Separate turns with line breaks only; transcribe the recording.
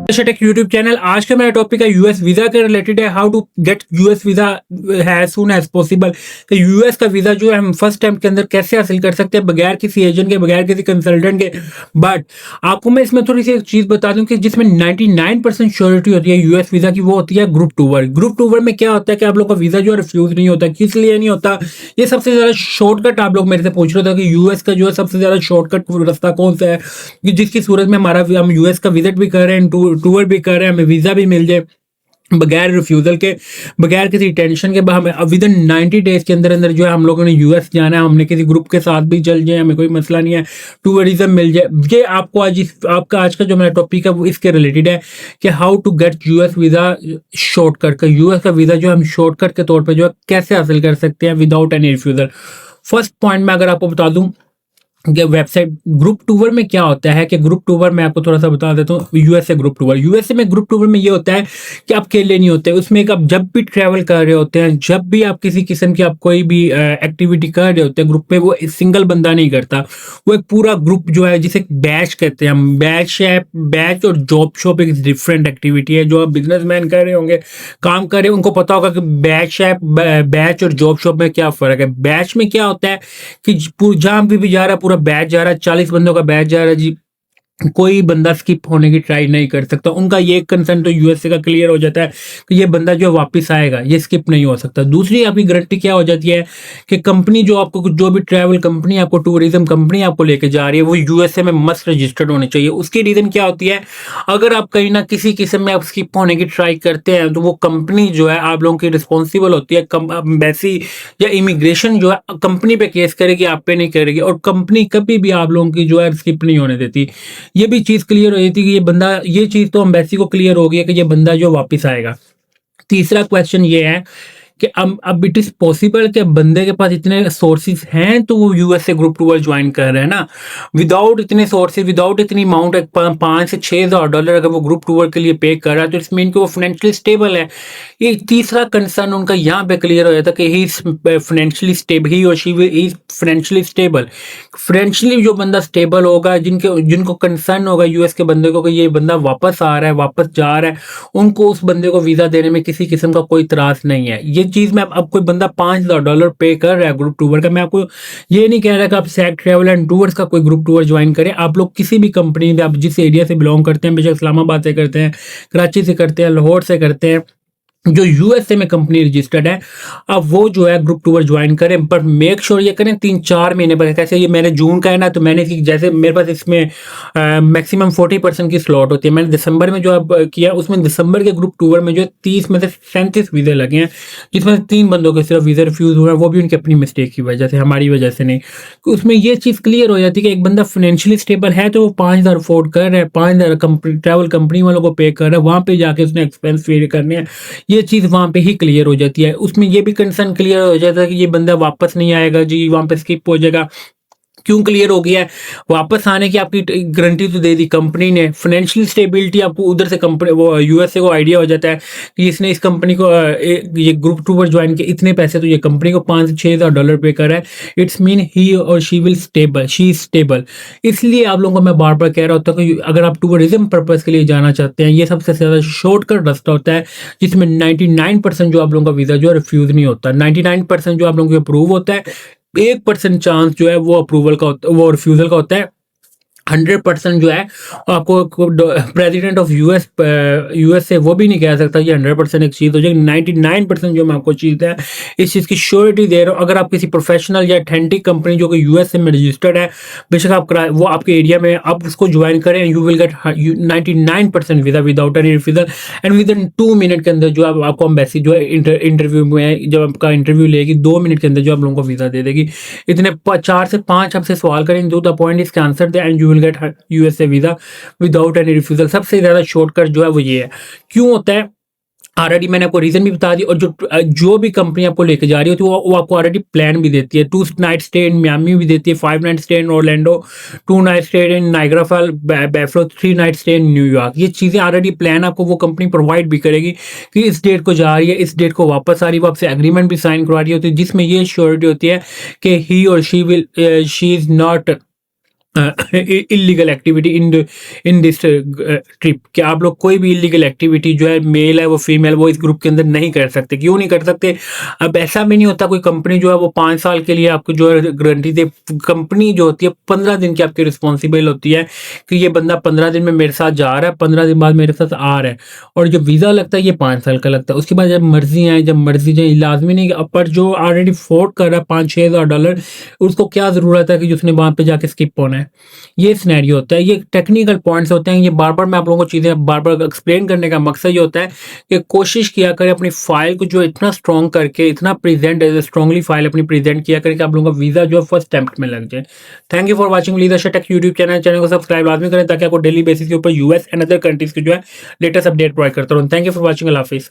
Take YouTube channel. आज का मेरा टॉपिक है यूएस वीजा के रिलेटेड है। How to get US visa as soon as possible. कि यूएस का वीजा जो है हम फर्स्ट टाइम के अंदर कैसे हासिल कर सकते हैं बगैर किसी एजेंट के, बगैर किसी कंसल्टेंट के। बट आपको मैं इसमें थोड़ी सी एक चीज बता दूं कि जिसमें 99% श्योरिटी होती है यूएस वीजा की, वो होती है ग्रुप टूवर। ग्रुप टूवर में क्या होता है कि आप लोग का वीजा जो है रिफ्यूज नहीं होता। किस लिए नहीं होता? ये सबसे ज्यादा शॉर्टकट आप लोग मेरे से पूछ रहे थे कि यूएस का जो है सबसे ज्यादा शॉर्टकट रास्ता कौन सा है, कि जिसकी सूरत में हम यूएस का विजिट भी कर रहे हैं, टूर भी कर रहे हैं, हमें वीजा भी मिल जाए बगैर रिफ्यूजल के, बगैर किसी टेंशन के। हमें विद इन 90 डेज के अंदर अंदर जो है हम लोगों ने यूएस जाना है। हमने किसी ग्रुप के साथ भी चल जाए, हमें कोई मसला नहीं है, टूरिज्म मिल जाए। ये आपको आपका आज का जो मेरा टॉपिक है वो इसके रिलेटेड है कि how to get US visa shortcut का। यूएस का वीजा जो हम शॉर्टकट के तौर पर जो है कैसे हासिल कर सकते हैं without any refusal. First point में अगर आपको बता दूं कि वेबसाइट ग्रुप टूवर में क्या होता है, कि ग्रुप टूवर में आपको थोड़ा सा बता देता हूँ। यूएसए ग्रुप टूवर, यूएसए में ग्रुप टूवर में ये होता है कि आप अकेले नहीं होते उसमें। एक आप जब भी ट्रैवल कर रहे होते हैं, जब भी आप किसी किस्म की आप कोई भी एक्टिविटी कर रहे होते हैं ग्रुप में, वो सिंगल बंदा नहीं करता, वो एक पूरा ग्रुप जो है जिसे बैच कहते हैं हम। बैच है, बैच और जॉब शॉप एक डिफरेंट एक्टिविटी है। जो आप बिजनेसमैन कर रहे होंगे, काम कर रहे हैं, उनको पता होगा कि बैच है, बैच और जॉब शॉप में क्या फर्क है। बैच में क्या होता है कि जहां भी जा रहा है पूरा बैच जा रहा है, 40 बंदों का बैच जा रहा है जी, कोई बंदा स्किप होने की ट्राई नहीं कर सकता। उनका ये कंसर्न तो यूएसए का क्लियर हो जाता है कि ये बंदा जो वापस आएगा ये स्किप नहीं हो सकता। दूसरी आपकी गारंटी क्या हो जाती है कि कंपनी जो आपको, जो भी ट्रैवल कंपनी आपको, टूरिज्म कंपनी आपको लेके जा रही है, वो यूएसए में मस्ट रजिस्टर्ड होनी चाहिए। उसकी रीजन क्या होती है, अगर आप कहीं ना किसी किस्म में आप स्किप होने की ट्राई करते हैं तो वो कंपनी जो है आप लोगों की रिस्पॉन्सिबल होती है। एम्बेसी या इमिग्रेशन जो है कंपनी पे केस करेगी, आप पे नहीं करेगी। और कंपनी कभी भी आप लोगों की जो है स्किप नहीं होने देती। ये भी चीज क्लियर हो रही थी कि ये बंदा, ये चीज तो एम्बेसी को क्लियर हो गई है कि ये बंदा जो वापस आएगा। तीसरा क्वेश्चन ये है कि अब इट इज पॉसिबल कि बंदे के पास इतने सोर्सेज हैं तो वो यूएसए ग्रुप टूर ज्वाइन कर रहे हैं ना। विदाउट इतने सोर्सेज, विदाउट इतनी अमाउंट, 5 से 6 हज़ार डॉलर अगर वो ग्रुप टूर के लिए पे कर रहा है तो इट्स मीन कि वो फाइनेंशियली स्टेबल है। ये तीसरा कंसर्न उनका यहाँ पे क्लियर हो जाता है कि ही इज फाइनेंशियली स्टेबल, ही और she is financially stable. Financially जो बंदा स्टेबल होगा, जिनको कंसर्न होगा यूएस के बंदे को कि ये बंदा वापस आ रहा है, वापस जा रहा है, उनको उस बंदे को वीजा देने में किसी किस्म का कोई त्रास नहीं है। ये चीज में अब कोई बंदा 5,000 डॉलर पे कर रहा है ग्रुप टूर का, मैं आपको ये नहीं कह रहा कि आप सैक ट्रैवल एंड टूर्स का कोई ग्रुप टूर ज्वाइन करें। आप लोग किसी भी कंपनी में, आप जिस एरिया से बिलोंग करते हैं, बेशक इस्लामाबाद से करते हैं, कराची से करते हैं, लाहौर से करते हैं, जो यूएसए में कंपनी रजिस्टर्ड है, अब वो जो है ग्रुप टूर ज्वाइन करें। पर मेक श्योर ये करें 3-4 महीने पर। कैसे, ये मैंने जून का है ना, तो मैंने जैसे मेरे पास इसमें मैक्सिमम 40% की स्लॉट होती है। मैंने दिसंबर में जो अब किया, उसमें दिसंबर के ग्रुप टूर में जो 30 में से 37 वीजे लगे हैं, जिसमें 3 बंदों के सिर्फ वीजा रिफ्यूज हुए हैं, वो भी उनकी अपनी मिस्टेक की वजह से, हमारी वजह से नहीं। तो उसमें ये चीज़ क्लियर हो जाती है कि एक बंदा फाइनेंशियली स्टेबल है तो वो 5,000 अफोर्ड कर रहा है, 5,000 ट्रैवल कंपनी वालों को पे कर रहा है, वहाँ पे जाके उसने एक्सपेंस पे करने हैं। ये चीज वहां पे ही क्लियर हो जाती है। उसमें ये भी कंसर्न क्लियर हो जाता है कि ये बंदा वापस नहीं आएगा जी, वहां पे स्किप हो जाएगा। क्यों क्लियर हो गया है? वापस आने की आपकी गारंटी तो दे दी कंपनी ने। फाइनेंशियल स्टेबिलिटी आपको उधर से कंपनी, वो यूएसए को आइडिया हो जाता है कि इसने इस कंपनी को ये ग्रुप टूर ज्वाइन किया, इतने पैसे तो ये कंपनी को 5 से 6 हज़ार डॉलर पे कर रहा है। इट्स मीन ही और she will stable, she is stable. इसलिए आप लोगों को मैं बार बार कह रहा होता हूँ कि अगर आप टूरिज्म पर्पज के लिए जाना चाहते हैं, ये सबसे ज्यादा शॉर्टकट रास्ता होता है, जिसमें 99% जो आप लोगों का वीजा जो है रिफ्यूज नहीं होता। 99% जो आप लोगों को अप्रूव होता है, 1% चांस जो है वो अप्रूवल का होता है, वो रिफ्यूजल का होता है। 100% जो है आपको प्रेसिडेंट ऑफ यूएस से वो भी नहीं कह सकता ये 100% एक चीज़ हो जाएगी। 99% जो मैं आपको चीज़ है, इस चीज़ की श्योरिटी दे रहा हूँ। अगर आप किसी प्रोफेशनल या अथेंटिक कंपनी जो कि यूएसए में रजिस्टर्ड है, बेशक आप वो आपके एरिया में, आप उसको ज्वाइन करें, you will get 99% visa without any refusal. And with in 2 minute के अंदर जो आपको एम्बेसी जो है इंटरव्यू में, जब आपका इंटरव्यू लेगी, 2 मिनट के अंदर जो आप लोगों को वीजा दे देगी। इतने 4 से 5 आपसे सवाल करेंगे, जो द पॉइंट इसके answer they, and you will get USA visa without any refusal. सबसे ज्यादा शॉर्टकट जो है वो ये है। क्यों होता है? ऑलरेडी मैंने आपको रीजन भी बता दी। और जो भी कंपनी आपको लेके जा रही होती है वो आपको ऑलरेडी प्लान भी देती है। 2 नाइट स्टे इन मियामी भी देती है, 5 night stay in Orlando, 2 night stay in Niagara Fall, Buffalo, 3 night stay in New York. ये चीजें ऑलरेडी प्लान आपको वो कंपनी प्रोवाइड भी करेगी कि इस डेट को जा रही है, इस डेट को वापस आ रही है। वो आपसे एग्रीमेंट भी साइन करवा रही होती है, जिसमें ये श्योरिटी होती है कि ही और she is not illegal activity in this trip, कि आप लोग कोई भी इलीगल एक्टिविटी जो है, मेल है वो फीमेल, वो इस ग्रुप के अंदर नहीं कर सकते। क्यों नहीं कर सकते? अब ऐसा भी नहीं होता कोई कंपनी जो है वो 5 साल के लिए आपको जो है गारंटी दे। कंपनी जो होती है 15 दिन की आपकी रिस्पॉन्सिबल होती है कि ये बंदा 15 दिन में मेरे साथ जा रहा है, 15 दिन बाद मेरे साथ आ रहा है। और जो वीज़ा लगता है ये 5 साल का लगता है। उसके बाद जब मर्जी आए, जब मर्जी जाए, लाजमी नहीं कि पर जो ऑलरेडी फोर्ड कर रहा है $5-6 हज़ार, उसको क्या ज़रूरत है कि उसने वहाँ पे जाके स्किप होना है। ये सिनेरियो होता है, ये टेक्निकल पॉइंट्स होते हैं। ये बार-बार मैं आप लोगों को चीज़ें बार-बार एक्सप्लेन करने का मकसद ये होता है कि कोशिश किया करें अपनी फ़ाइल को जो इतना स्ट्रॉन्ग करके, इतना प्रेज़ेंट स्ट्रॉन्गली फ़ाइल अपनी प्रेज़ेंट किया करें कि आप लोगों का वीज़ा जो है फर्स्ट अटेम्प्ट में लग जाए। Thank you for watching leadership take YouTube channel को सब्सक्राइब लाज़मी करें ताकि आपको डेली बेसिस के ऊपर यूएस एंड अदर कंट्रीज़ के जो है लेटेस्ट अपडेट प्रोवाइड करता रहूँ। Thank you for watching. अल्लाह हाफ़िज़।